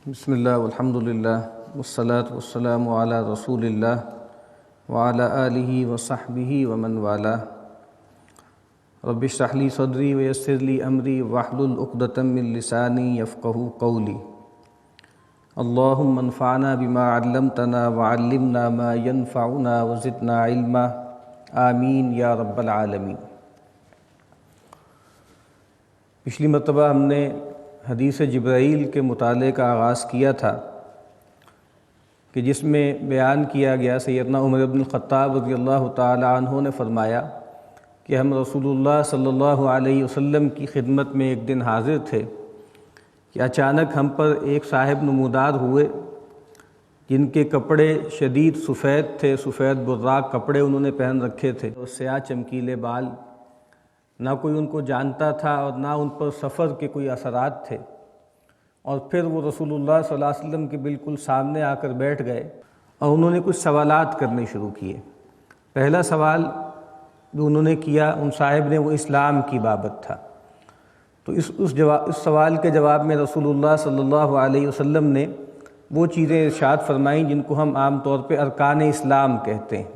بسم اللہ والحمد للہ والصلاة والسلام علی رسول اللہ وعلی آلہ وصحبہ ومن والاه. رب اشرح لی صدری ویسر لی امری واحلل عقدۃ من لسانی یفقہوا قولی. اللہم انفعنا بما علمتنا وعلمنا ما ینفعنا وزدنا علما. آمین یا رب العالمین. پچھلی مرتبہ ہم نے حدیث جبرائیل کے مطالعے کا آغاز کیا تھا کہ جس میں بیان کیا گیا سیدنا عمر بن الخطاب رضی اللہ تعالی عنہ نے فرمایا کہ ہم رسول اللہ صلی اللہ علیہ وسلم کی خدمت میں ایک دن حاضر تھے کہ اچانک ہم پر ایک صاحب نمودار ہوئے جن کے کپڑے شدید سفید تھے، سفید براق کپڑے انہوں نے پہن رکھے تھے اور سیاہ چمکیلے بال. نہ کوئی ان کو جانتا تھا اور نہ ان پر سفر کے کوئی اثرات تھے. اور پھر وہ رسول اللہ صلی اللہ علیہ وسلم کے بالکل سامنے آ کر بیٹھ گئے اور انہوں نے کچھ سوالات کرنے شروع کیے. پہلا سوال جو انہوں نے کیا ان صاحب نے وہ اسلام کی بابت تھا. تو اس سوال کے جواب میں رسول اللہ صلی اللہ علیہ وسلم نے وہ چیزیں ارشاد فرمائیں جن کو ہم عام طور پہ ارکان اسلام کہتے ہیں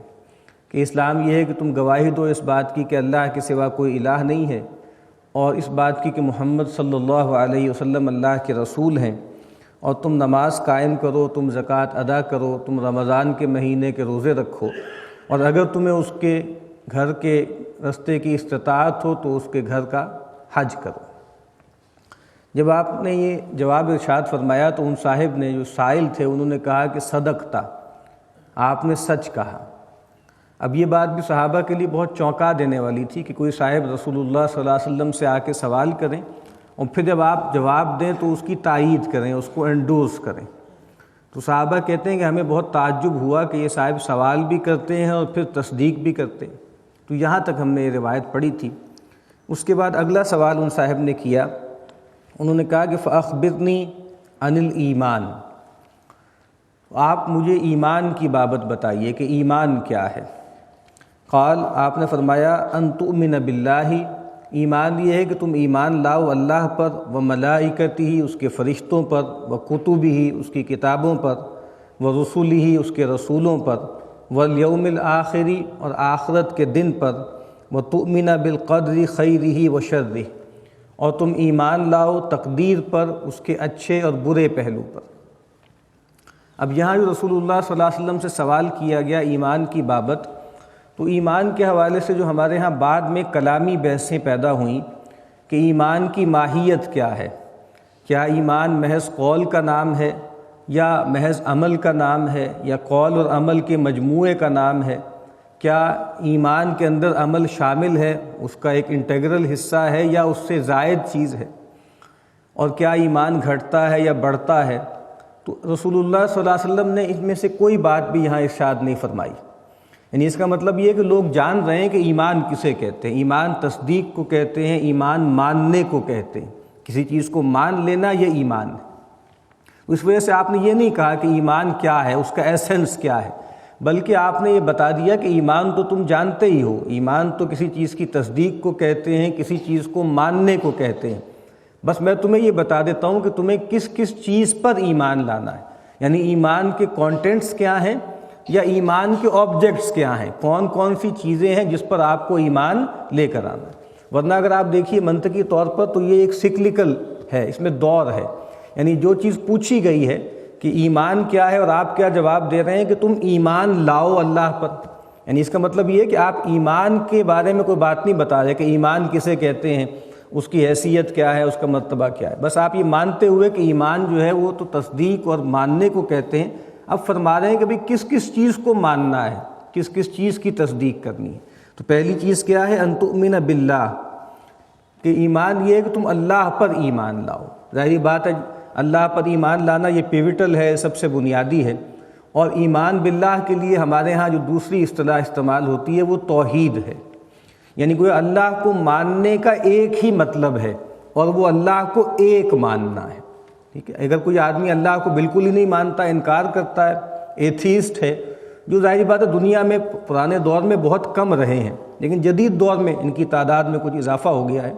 کہ اسلام یہ ہے کہ تم گواہی دو اس بات کی کہ اللہ کے سوا کوئی الہ نہیں ہے، اور اس بات کی کہ محمد صلی اللہ علیہ وسلم اللہ کے رسول ہیں، اور تم نماز قائم کرو، تم زکوٰۃ ادا کرو، تم رمضان کے مہینے کے روزے رکھو، اور اگر تمہیں اس کے گھر کے رستے کی استطاعت ہو تو اس کے گھر کا حج کرو. جب آپ نے یہ جواب ارشاد فرمایا تو ان صاحب نے جو سائل تھے انہوں نے کہا کہ صدقتا، آپ نے سچ کہا. اب یہ بات بھی صحابہ کے لیے بہت چونکا دینے والی تھی کہ کوئی صاحب رسول اللہ صلی اللہ علیہ وسلم سے آ کے سوال کریں اور پھر جب آپ جواب دیں تو اس کی تائید کریں، اس کو انڈورس کریں. تو صحابہ کہتے ہیں کہ ہمیں بہت تعجب ہوا کہ یہ صاحب سوال بھی کرتے ہیں اور پھر تصدیق بھی کرتے ہیں. تو یہاں تک ہم نے یہ روایت پڑھی تھی. اس کے بعد اگلا سوال ان صاحب نے کیا. انہوں نے کہا کہ فَأَخْبِرْنِي عَنِ الْإِيمَانِ، آپ مجھے ایمان کی بابت بتائیے کہ ایمان کیا ہے. قال، آپ نے فرمایا ان تؤمن باللہ، ایمان یہ ہے کہ تم ایمان لاؤ اللہ پر، وملائکتہ اس کے فرشتوں پر، وکتبہ اس کی کتابوں پر، ورسلہ اس کے رسولوں پر، والیوم الآخر اور آخرت کے دن پر، وتؤمن بالقدر خیرہ وشرہ اور تم ایمان لاؤ تقدیر پر، اس کے اچھے اور برے پہلو پر. اب یہاں جو رسول اللہ صلی اللہ علیہ وسلم سے سوال کیا گیا ایمان کی بابت، تو ایمان کے حوالے سے جو ہمارے ہاں بعد میں کلامی بحثیں پیدا ہوئیں کہ ایمان کی ماہیت کیا ہے، کیا ایمان محض قول کا نام ہے یا محض عمل کا نام ہے یا قول اور عمل کے مجموعے کا نام ہے، کیا ایمان کے اندر عمل شامل ہے، اس کا ایک انٹیگرل حصہ ہے یا اس سے زائد چیز ہے، اور کیا ایمان گھٹتا ہے یا بڑھتا ہے. تو رسول اللہ صلی اللہ علیہ وسلم نے اس میں سے کوئی بات بھی یہاں ارشاد نہیں فرمائی. یعنی اس کا مطلب یہ ہے کہ لوگ جان رہے ہیں کہ ایمان کسے کہتے ہیں. ایمان تصدیق کو کہتے ہیں، ایمان ماننے کو کہتے ہیں. کسی چیز کو مان لینا یہ ایمان ہے. اس وجہ سے آپ نے یہ نہیں کہا کہ ایمان کیا ہے، اس کا ایسنس کیا ہے، بلکہ آپ نے یہ بتا دیا کہ ایمان تو تم جانتے ہی ہو. ایمان تو کسی چیز کی تصدیق کو کہتے ہیں، کسی چیز کو ماننے کو کہتے ہیں. بس میں تمہیں یہ بتا دیتا ہوں کہ تمہیں کس کس چیز پر ایمان لانا ہے. یعنی ایمان کے کانٹینٹس کیا ہیں یا ایمان کے آبجیکٹس کیا ہیں، کون کون سی چیزیں ہیں جس پر آپ کو ایمان لے کر آنا ہے. ورنہ اگر آپ دیکھیے منطقی طور پر تو یہ ایک سکلیکل ہے، اس میں دور ہے. یعنی جو چیز پوچھی گئی ہے کہ ایمان کیا ہے اور آپ کیا جواب دے رہے ہیں کہ تم ایمان لاؤ اللہ پر، یعنی اس کا مطلب یہ ہے کہ آپ ایمان کے بارے میں کوئی بات نہیں بتا رہے کہ ایمان کسے کہتے ہیں، اس کی حیثیت کیا ہے، اس کا مرتبہ کیا ہے. بس آپ یہ مانتے ہوئے کہ ایمان جو ہے وہ تو تصدیق اور ماننے کو کہتے ہیں. اب فرما رہے ہیں کہ بھئی کس کس چیز کو ماننا ہے، کس کس چیز کی تصدیق کرنی ہے. تو پہلی چیز کیا ہے، ان تؤمن باللہ، کہ ایمان یہ ہے کہ تم اللہ پر ایمان لاؤ. ظاہری بات ہے اللہ پر ایمان لانا یہ پیوٹل ہے، سب سے بنیادی ہے. اور ایمان باللہ کے لیے ہمارے ہاں جو دوسری اصطلاح استعمال ہوتی ہے وہ توحید ہے. یعنی کوئی اللہ کو ماننے کا ایک ہی مطلب ہے اور وہ اللہ کو ایک ماننا ہے. ٹھیک ہے. اگر کوئی آدمی اللہ کو بالکل ہی نہیں مانتا، انکار کرتا ہے، ایتھیسٹ ہے، جو ظاہری بات ہے دنیا میں پرانے دور میں بہت کم رہے ہیں لیکن جدید دور میں ان کی تعداد میں کچھ اضافہ ہو گیا ہے،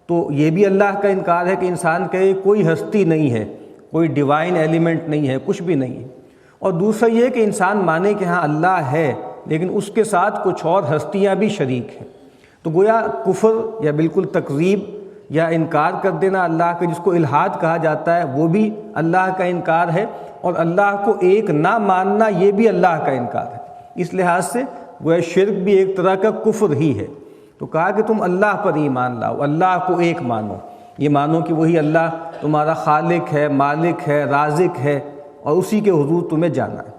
تو یہ بھی اللہ کا انکار ہے کہ انسان کہے کوئی ہستی نہیں ہے، کوئی ڈیوائن ایلیمنٹ نہیں ہے، کچھ بھی نہیں ہے۔ اور دوسرا یہ کہ انسان مانے کہ ہاں اللہ ہے، لیکن اس کے ساتھ کچھ اور ہستیاں بھی شریک ہیں، تو گویا کفر یا بالکل تکذیب یا انکار کر دینا اللہ کا، جس کو الحاد کہا جاتا ہے، وہ بھی اللہ کا انکار ہے، اور اللہ کو ایک نہ ماننا یہ بھی اللہ کا انکار ہے۔ اس لحاظ سے گویا شرک بھی ایک طرح کا کفر ہی ہے۔ تو کہا کہ تم اللہ پر ایمان لاؤ، اللہ کو ایک مانو، یہ مانو کہ وہی اللہ تمہارا خالق ہے، مالک ہے، رازق ہے، اور اسی کے حضور تمہیں جانا ہے۔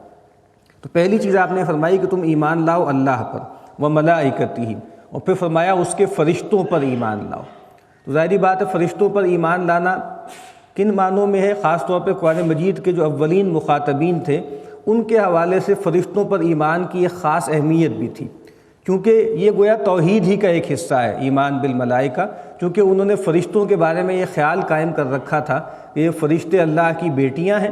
تو پہلی چیز آپ نے فرمائی کہ تم ایمان لاؤ اللہ پر، وملائکتہ، اور پھر فرمایا اس کے فرشتوں پر ایمان لاؤ۔ تو ظاہری بات ہے فرشتوں پر ایمان لانا کن معنوں میں ہے؟ خاص طور پہ قرآن مجید کے جو اولین مخاطبین تھے ان کے حوالے سے فرشتوں پر ایمان کی ایک خاص اہمیت بھی تھی، کیونکہ یہ گویا توحید ہی کا ایک حصہ ہے ایمان بالملائکہ، کیونکہ انہوں نے فرشتوں کے بارے میں یہ خیال قائم کر رکھا تھا کہ یہ فرشتے اللہ کی بیٹیاں ہیں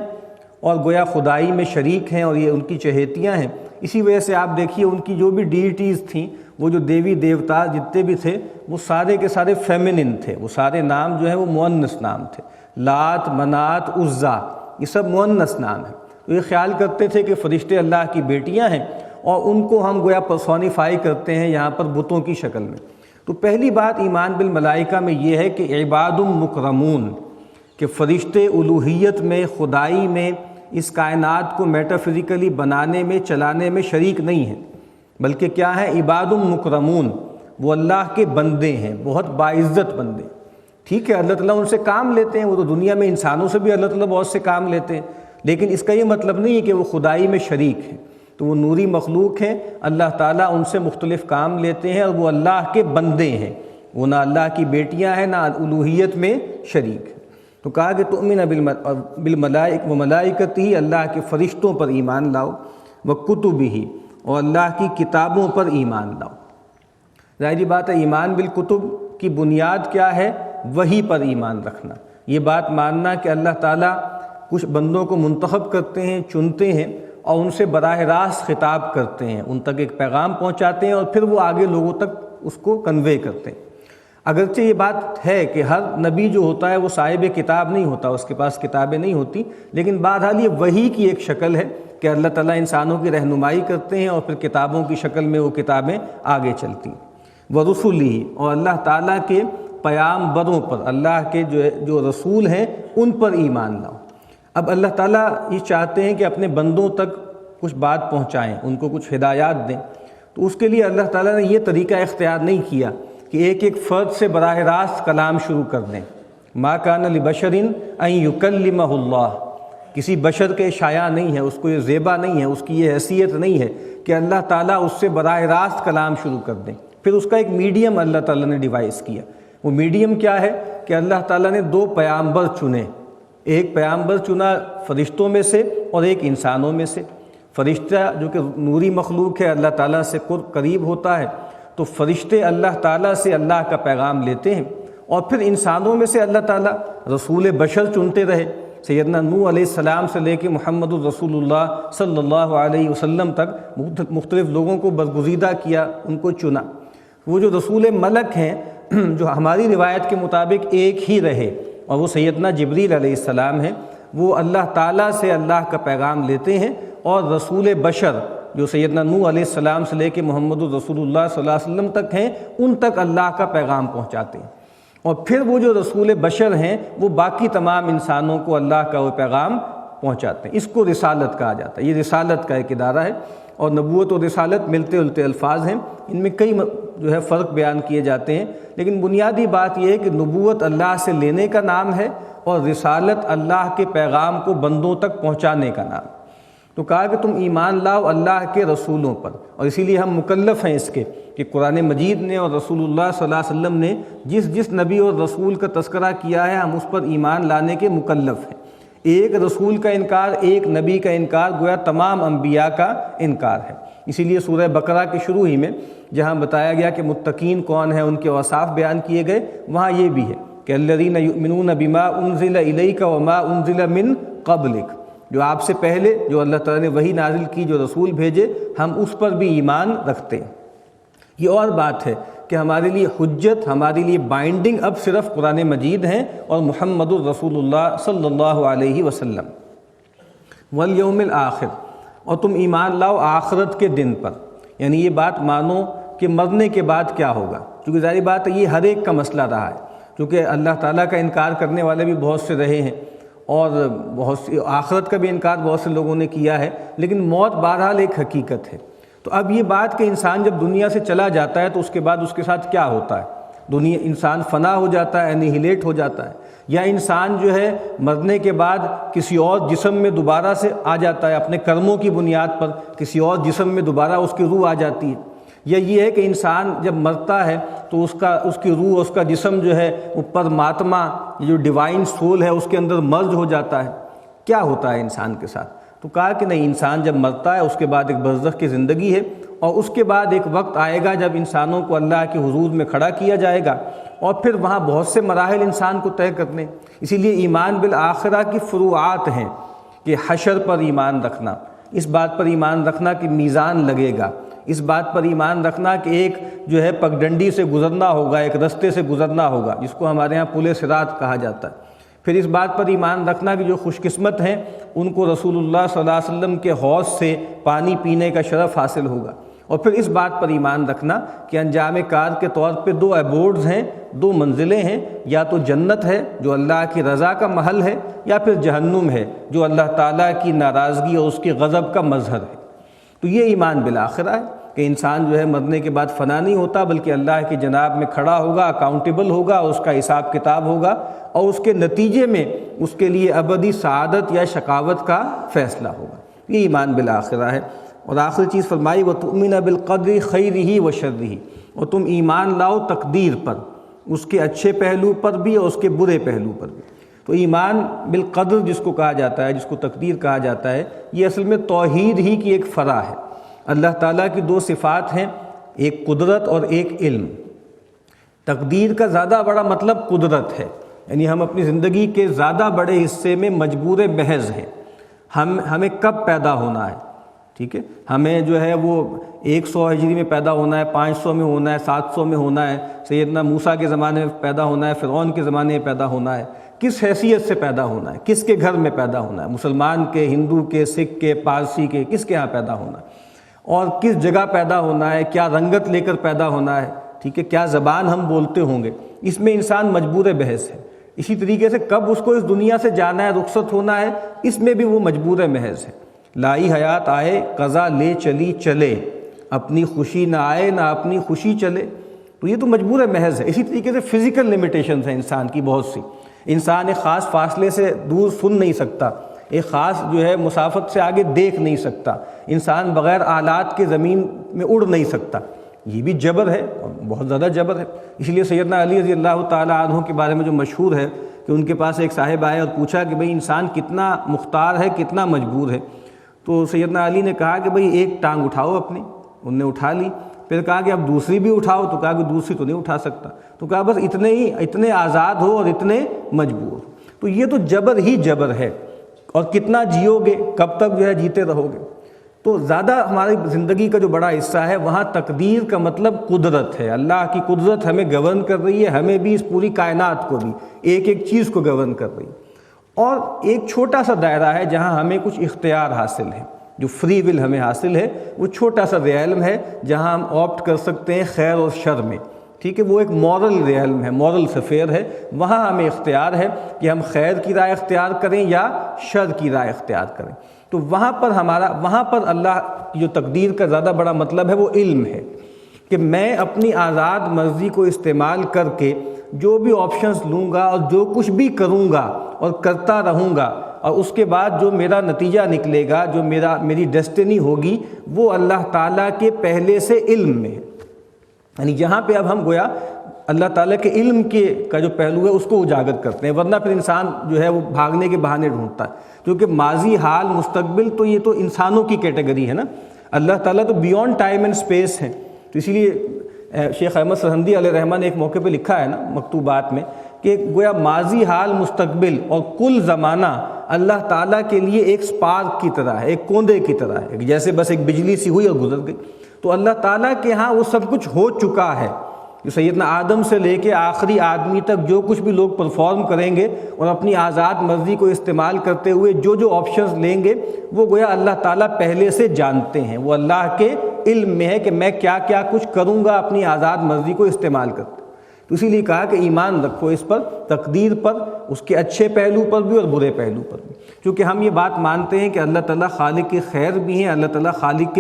اور گویا خدائی میں شریک ہیں اور یہ ان کی چہیتیاں ہیں۔ اسی وجہ سے آپ دیکھیے ان کی جو بھی ڈیٹیز تھیں، وہ جو دیوی دیوتا جتنے بھی تھے وہ سارے کے سارے فیمنن تھے، وہ سارے نام جو ہیں وہ مؤنث نام تھے، لات، منات، عزا، یہ سب مؤنث نام ہیں۔ تو یہ خیال کرتے تھے کہ فرشتے اللہ کی بیٹیاں ہیں اور ان کو ہم گویا پرسونیفائی کرتے ہیں یہاں پر بتوں کی شکل میں۔ تو پہلی بات ایمان بالملائکہ میں یہ ہے کہ عباد مکرمون، کہ فرشتے الوہیت میں، خدائی میں، اس کائنات کو میٹافزیکلی بنانے میں، چلانے میں شریک نہیں ہیں، بلکہ کیا ہیں؟ عباد مکرمون، وہ اللہ کے بندے ہیں، بہت باعزت بندے۔ ٹھیک ہے اللہ تعالیٰ ان سے کام لیتے ہیں، وہ تو دنیا میں انسانوں سے بھی اللہ تعالیٰ بہت سے کام لیتے ہیں، لیکن اس کا یہ مطلب نہیں ہے کہ وہ خدائی میں شریک ہیں۔ تو وہ نوری مخلوق ہیں، اللہ تعالیٰ ان سے مختلف کام لیتے ہیں اور وہ اللہ کے بندے ہیں، وہ نہ اللہ کی بیٹیاں ہیں نہ الوہیت میں شریک ہیں۔ تو کہا کہ تؤمن بالملائکہ وملائکتہ، اللہ کے فرشتوں پر ایمان لاؤ، وکتبہ، اور اللہ کی کتابوں پر ایمان لاؤ۔ ظاہری بات ہے ایمان بالکتب کی بنیاد کیا ہے؟ وحی پر ایمان رکھنا، یہ بات ماننا کہ اللہ تعالیٰ کچھ بندوں کو منتخب کرتے ہیں، چنتے ہیں اور ان سے براہ راست خطاب کرتے ہیں، ان تک ایک پیغام پہنچاتے ہیں اور پھر وہ آگے لوگوں تک اس کو کنوے کرتے ہیں۔ اگرچہ یہ بات ہے کہ ہر نبی جو ہوتا ہے وہ صاحب کتاب نہیں ہوتا، اس کے پاس کتابیں نہیں ہوتی، لیکن بہرحال یہ وحی کی ایک شکل ہے کہ اللہ تعالیٰ انسانوں کی رہنمائی کرتے ہیں اور پھر کتابوں کی شکل میں وہ کتابیں آگے چلتی ہیں۔ ورسلہ، اور اللہ تعالیٰ کے پیامبروں پر، اللہ کے جو رسول ہیں ان پر ایمان لاؤ۔ اب اللہ تعالیٰ یہ چاہتے ہیں کہ اپنے بندوں تک کچھ بات پہنچائیں، ان کو کچھ ہدایات دیں، تو اس کے لیے اللہ تعالیٰ نے یہ طریقہ اختیار نہیں کیا کہ ایک ایک فرد سے براہ راست کلام شروع کر دیں۔ ما کان لبشر ان یکلمہ اللہ، کسی بشر کے شایع نہیں ہے، اس کو یہ زیبا نہیں ہے، اس کی یہ حیثیت نہیں ہے کہ اللہ تعالیٰ اس سے براہ راست کلام شروع کر دیں۔ پھر اس کا ایک میڈیم اللہ تعالیٰ نے ڈیوائز کیا، وہ میڈیم کیا ہے کہ اللہ تعالیٰ نے دو پیامبر چنے، ایک پیامبر چنا فرشتوں میں سے اور ایک انسانوں میں سے۔ فرشتہ جو کہ نوری مخلوق ہے، اللہ تعالیٰ سے قریب ہوتا ہے، تو فرشتے اللہ تعالیٰ سے اللہ کا پیغام لیتے ہیں، اور پھر انسانوں میں سے اللہ تعالیٰ رسول بشر چنتے رہے، سیدنا نوح علیہ السلام سے لے کے محمد الرسول اللہ صلی اللہ علیہ وسلم تک مختلف لوگوں کو برگزیدہ کیا، ان کو چنا۔ وہ جو رسول ملک ہیں جو ہماری روایت کے مطابق ایک ہی رہے، اور وہ سیدنا جبریل علیہ السلام ہیں، وہ اللہ تعالیٰ سے اللہ کا پیغام لیتے ہیں، اور رسول بشر جو سیدنا نوح علیہ السلام سے لے کے محمد الرسول اللہ صلی اللہ علیہ وسلم تک ہیں، ان تک اللہ کا پیغام پہنچاتے ہیں، اور پھر وہ جو رسول بشر ہیں وہ باقی تمام انسانوں کو اللہ کا وہ پیغام پہنچاتے ہیں۔ اس کو رسالت کہا جاتا ہے، یہ رسالت کا ایک ادارہ ہے، اور نبوت و رسالت ملتے جلتے الفاظ ہیں، ان میں کئی جو ہے فرق بیان کیے جاتے ہیں، لیکن بنیادی بات یہ ہے کہ نبوت اللہ سے لینے کا نام ہے اور رسالت اللہ کے پیغام کو بندوں تک پہنچانے کا نام۔ تو کہا کہ تم ایمان لاؤ اللہ کے رسولوں پر، اور اسی لیے ہم مکلف ہیں اس کے کہ قرآن مجید نے اور رسول اللہ صلی اللہ علیہ وسلم نے جس نبی اور رسول کا تذکرہ کیا ہے ہم اس پر ایمان لانے کے مکلف ہیں۔ ایک رسول کا انکار، ایک نبی کا انکار گویا تمام انبیاء کا انکار ہے۔ اسی لیے سورہ بقرہ کے شروع ہی میں جہاں بتایا گیا کہ متقین کون ہیں، ان کے اوصاف بیان کیے گئے، وہاں یہ بھی ہے کہ الذین یؤمنون بما انزل الیک وما انزل من قبلک، جو آپ سے پہلے جو اللہ تعالیٰ نے وحی نازل کی، جو رسول بھیجے، ہم اس پر بھی ایمان رکھتے ہیں۔ یہ اور بات ہے کہ ہمارے لیے حجت، ہمارے لیے بائنڈنگ اب صرف قرآن مجید ہیں اور محمد الرسول اللہ صلی اللہ علیہ وسلم۔ والیوم الآخر، اور تم ایمان لاؤ آخرت کے دن پر، یعنی یہ بات مانو کہ مرنے کے بعد کیا ہوگا، کیونکہ ظاہری بات ہے یہ ہر ایک کا مسئلہ رہا ہے، کیونکہ اللہ تعالیٰ کا انکار کرنے والے بھی بہت سے رہے ہیں اور بہت سی آخرت کا بھی انکار بہت سے لوگوں نے کیا ہے، لیکن موت بہرحال ایک حقیقت ہے۔ تو اب یہ بات کہ انسان جب دنیا سے چلا جاتا ہے تو اس کے بعد اس کے ساتھ کیا ہوتا ہے، انسان فنا ہو جاتا ہے، انہیلیٹ ہو جاتا ہے، یا انسان جو ہے مرنے کے بعد کسی اور جسم میں دوبارہ سے آ جاتا ہے، اپنے کرموں کی بنیاد پر کسی اور جسم میں دوبارہ اس کی روح آ جاتی ہے، یا یہ ہے کہ انسان جب مرتا ہے تو اس کی روح، اس کا جسم جو ہے وہ پرماتما جو ڈیوائن سول ہے اس کے اندر مرج ہو جاتا ہے، کیا ہوتا ہے انسان کے ساتھ؟ تو کہا کہ نہیں، انسان جب مرتا ہے اس کے بعد ایک برزخ کی زندگی ہے، اور اس کے بعد ایک وقت آئے گا جب انسانوں کو اللہ کے حضور میں کھڑا کیا جائے گا، اور پھر وہاں بہت سے مراحل انسان کو طے کرنے۔ اسی لیے ایمان بالآخرہ کی فروعات ہیں کہ حشر پر ایمان رکھنا، اس بات پر ایمان رکھنا کہ میزان لگے گا، اس بات پر ایمان رکھنا کہ ایک جو ہے پگڈنڈی سے گزرنا ہوگا، ایک رستے سے گزرنا ہوگا جس کو ہمارے ہاں پل صراط کہا جاتا ہے۔ پھر اس بات پر ایمان رکھنا کہ جو خوش قسمت ہیں ان کو رسول اللہ صلی اللہ علیہ وسلم کے حوض سے پانی پینے کا شرف حاصل ہوگا، اور پھر اس بات پر ایمان رکھنا کہ انجام کار کے طور پہ دو ایبورڈز ہیں، دو منزلیں ہیں، یا تو جنت ہے جو اللہ کی رضا کا محل ہے، یا پھر جہنم ہے جو اللہ تعالیٰ کی ناراضگی اور اس کے غضب کا مظہر ہے۔ تو یہ ایمان بالآخرہ ہے کہ انسان جو ہے مرنے کے بعد فنا نہیں ہوتا، بلکہ اللہ کی جناب میں کھڑا ہوگا، اکاؤنٹیبل ہوگا، اس کا حساب کتاب ہوگا، اور اس کے نتیجے میں اس کے لیے ابدی سعادت یا شقاوت کا فیصلہ ہوگا۔ یہ ایمان بالآخرہ ہے۔ اور آخری چیز فرمائی وَتُؤْمِنَ بِالْقَدْرِ خَيْرِهِ وَشَرِّهِ، اور تم ایمان لاؤ تقدیر پر، اس کے اچھے پہلو پر بھی اور اس کے برے پہلو پر بھی۔ تو ایمان بالقدر جس کو کہا جاتا ہے، جس کو تقدیر کہا جاتا ہے، یہ اصل میں توحید ہی کی ایک فرع ہے۔ اللہ تعالیٰ کی دو صفات ہیں، ایک قدرت اور ایک علم۔ تقدیر کا زیادہ بڑا مطلب قدرت ہے، یعنی ہم اپنی زندگی کے زیادہ بڑے حصے میں مجبور محض ہیں، ہمیں کب پیدا ہونا ہے، ٹھیک ہے، ہمیں جو ہے وہ 100 ہجری میں پیدا ہونا ہے، 500 میں ہونا ہے، 700 میں ہونا ہے، سیدنا موسیٰ کے زمانے میں پیدا ہونا ہے، فرعون کے زمانے میں پیدا ہونا ہے، کس حیثیت سے پیدا ہونا ہے، کس کے گھر میں پیدا ہونا ہے، مسلمان کے، ہندو کے، سکھ کے، پارسی کے، کس کے ہاں پیدا ہونا ہے، اور کس جگہ پیدا ہونا ہے، کیا رنگت لے کر پیدا ہونا ہے، ٹھیک ہے، کیا زبان ہم بولتے ہوں گے، اس میں انسان مجبور بحث ہے۔ اسی طریقے سے کب اس کو اس دنیا سے جانا ہے، رخصت ہونا ہے، اس میں بھی وہ مجبور محض ہے۔ لائی حیات آئے قضا لے چلی چلے، اپنی خوشی نہ آئے نہ اپنی خوشی چلے، تو یہ تو مجبور محض ہے۔ اسی طریقے سے فزیکل لیمیٹیشنز ہیں انسان کی بہت سی، انسان ایک خاص فاصلے سے دور سن نہیں سکتا، ایک خاص جو ہے مسافت سے آگے دیکھ نہیں سکتا، انسان بغیر آلات کے زمین میں اڑ نہیں سکتا، یہ بھی جبر ہے اور بہت زیادہ جبر ہے۔ اس لیے سیدنا علی رضی اللہ تعالیٰ عنہ کے بارے میں جو مشہور ہے کہ ان کے پاس ایک صاحب آئے اور پوچھا کہ بھئی انسان کتنا مختار ہے، کتنا مجبور ہے، تو سیدنا علی نے کہا کہ بھئی ایک ٹانگ اٹھاؤ اپنی، انہوں نے اٹھا لی، پھر کہا کہ اب دوسری بھی اٹھاؤ، تو کہا کہ دوسری تو نہیں اٹھا سکتا، تو کہا بس اتنے آزاد ہو اور اتنے مجبور۔ تو یہ تو جبر ہی جبر ہے، اور کتنا جیو گے، کب تک جو ہے جیتے رہو گے۔ تو زیادہ ہماری زندگی کا جو بڑا حصہ ہے وہاں تقدیر کا مطلب قدرت ہے، اللہ کی قدرت ہمیں گورن کر رہی ہے، ہمیں بھی اس پوری کائنات کو بھی ایک ایک چیز کو گورن کر رہی ہے، اور ایک چھوٹا سا دائرہ ہے جہاں ہمیں کچھ اختیار حاصل ہے، جو فری ول ہمیں حاصل ہے، وہ چھوٹا سا ریئلم ہے جہاں ہم آپٹ کر سکتے ہیں خیر اور شر میں، ٹھیک ہے، وہ ایک مورل ریئلم ہے، مورل سفیر ہے، وہاں ہمیں اختیار ہے کہ ہم خیر کی راہ اختیار کریں یا شر کی راہ اختیار کریں۔ تو وہاں پر اللہ کی جو تقدیر کا زیادہ بڑا مطلب ہے وہ علم ہے، کہ میں اپنی آزاد مرضی کو استعمال کر کے جو بھی آپشنز لوں گا اور جو کچھ بھی کروں گا اور کرتا رہوں گا، اور اس کے بعد جو میرا نتیجہ نکلے گا، جو میری ڈیسٹنی ہوگی، وہ اللہ تعالیٰ کے پہلے سے علم میں ہے۔ یعنی جہاں پہ اب ہم گویا اللہ تعالیٰ کے علم کا جو پہلو ہے اس کو اجاگر کرتے ہیں، ورنہ پھر انسان جو ہے وہ بھاگنے کے بہانے ڈھونڈتا ہے، کیونکہ ماضی، حال، مستقبل تو یہ تو انسانوں کی کیٹیگری ہے نا، اللہ تعالیٰ تو بیونڈ ٹائم اینڈ اسپیس ہیں۔ تو اسی لیے شیخ احمد سرہندی علیہ رحمہ نے ایک موقع پہ لکھا ہے نا مکتوبات میں کہ گویا ماضی، حال، مستقبل اور کل زمانہ اللہ تعالیٰ کے لیے ایک سپارک کی طرح ہے، ایک کوندے کی طرح ہے، جیسے بس ایک بجلی سی ہوئی اور گزر گئی۔ تو اللہ تعالیٰ کے ہاں وہ سب کچھ ہو چکا ہے، جو سیدنا آدم سے لے کے آخری آدمی تک جو کچھ بھی لوگ پرفارم کریں گے اور اپنی آزاد مرضی کو استعمال کرتے ہوئے جو آپشنز لیں گے، وہ گویا اللہ تعالیٰ پہلے سے جانتے ہیں، وہ اللہ کے علم میں ہے کہ میں کیا کیا کچھ کروں گا اپنی آزاد مرضی کو استعمال کرتے۔ تو اسی لیے کہا کہ ایمان رکھو اس پر، تقدیر پر، اس کے اچھے پہلو پر بھی اور برے پہلو پر بھی، کیونکہ ہم یہ بات مانتے ہیں کہ اللہ تعالیٰ خالق خیر بھی ہیں، اللہ تعالیٰ خالق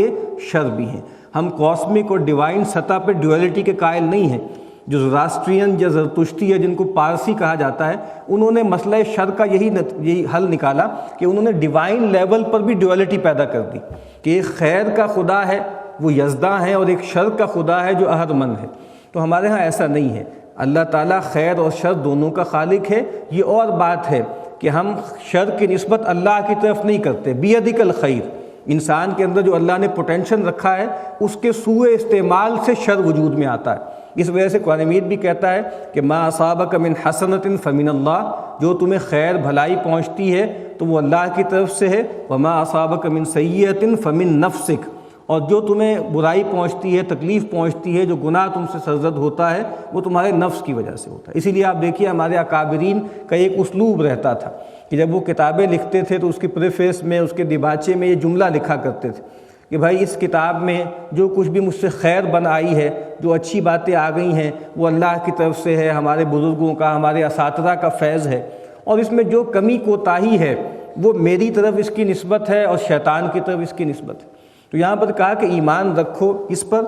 شر بھی ہیں۔ ہم کاسمک اور ڈیوائن سطح پہ ڈیویلٹی کے قائل نہیں ہیں۔ جو زراسٹرین یا زرتشتی ہے، جن کو پارسی کہا جاتا ہے، انہوں نے مسئلہ شر کا یہی حل نکالا کہ انہوں نے ڈیوائن لیول پر بھی ڈیویلٹی پیدا کر دی کہ ایک خیر کا خدا ہے وہ یزداں ہے، اور ایک شر کا خدا ہے جو احدمند ہے۔ تو ہمارے ہاں ایسا نہیں ہے، اللہ تعالیٰ خیر اور شر دونوں کا خالق ہے۔ یہ اور بات ہے کہ ہم شر کی نسبت اللہ کی طرف نہیں کرتے، بیدک الخیر، انسان کے اندر جو اللہ نے پوٹینشل رکھا ہے اس کے سوء استعمال سے شر وجود میں آتا ہے۔ اس وجہ سے قرآن مجید بھی کہتا ہے کہ ما اصابک من حسنۃ فمن اللہ، جو تمہیں خیر بھلائی پہنچتی ہے تو وہ اللہ کی طرف سے ہے، وما اصابک من سیئۃ فمن نفسک، اور جو تمہیں برائی پہنچتی ہے، تکلیف پہنچتی ہے، جو گناہ تم سے سرزد ہوتا ہے، وہ تمہارے نفس کی وجہ سے ہوتا ہے۔ اسی لیے آپ دیکھیے ہمارے اکابرین کا ایک اسلوب رہتا تھا کہ جب وہ کتابیں لکھتے تھے تو اس کی پریفیس میں، اس کے دیباچے میں یہ جملہ لکھا کرتے تھے کہ بھائی اس کتاب میں جو کچھ بھی مجھ سے خیر بن آئی ہے، جو اچھی باتیں آ گئی ہیں، وہ اللہ کی طرف سے ہے، ہمارے بزرگوں کا، ہمارے اساتذہ کا فیض ہے، اور اس میں جو کمی کوتاہی ہے وہ میری طرف اس کی نسبت ہے اور شیطان کی طرف اس کی نسبت ہے۔ تو یہاں پر کہا کہ ایمان رکھو اس پر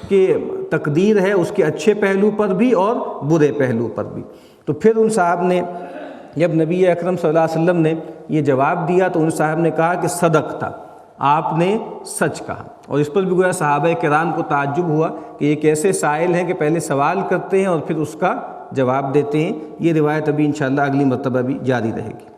کہ تقدیر ہے، اس کے اچھے پہلو پر بھی اور برے پہلو پر بھی۔ تو پھر ان صاحب نے، جب نبی اکرم صلی اللہ علیہ وسلم نے یہ جواب دیا تو ان صاحب نے کہا کہ صدق تھا، آپ نے سچ کہا۔ اور اس پر بھی گویا صحابہ کرام کو تعجب ہوا کہ یہ کیسے سائل ہیں کہ پہلے سوال کرتے ہیں اور پھر اس کا جواب دیتے ہیں۔ یہ روایت ابھی انشاءاللہ اگلی مرتبہ بھی جاری رہے گی۔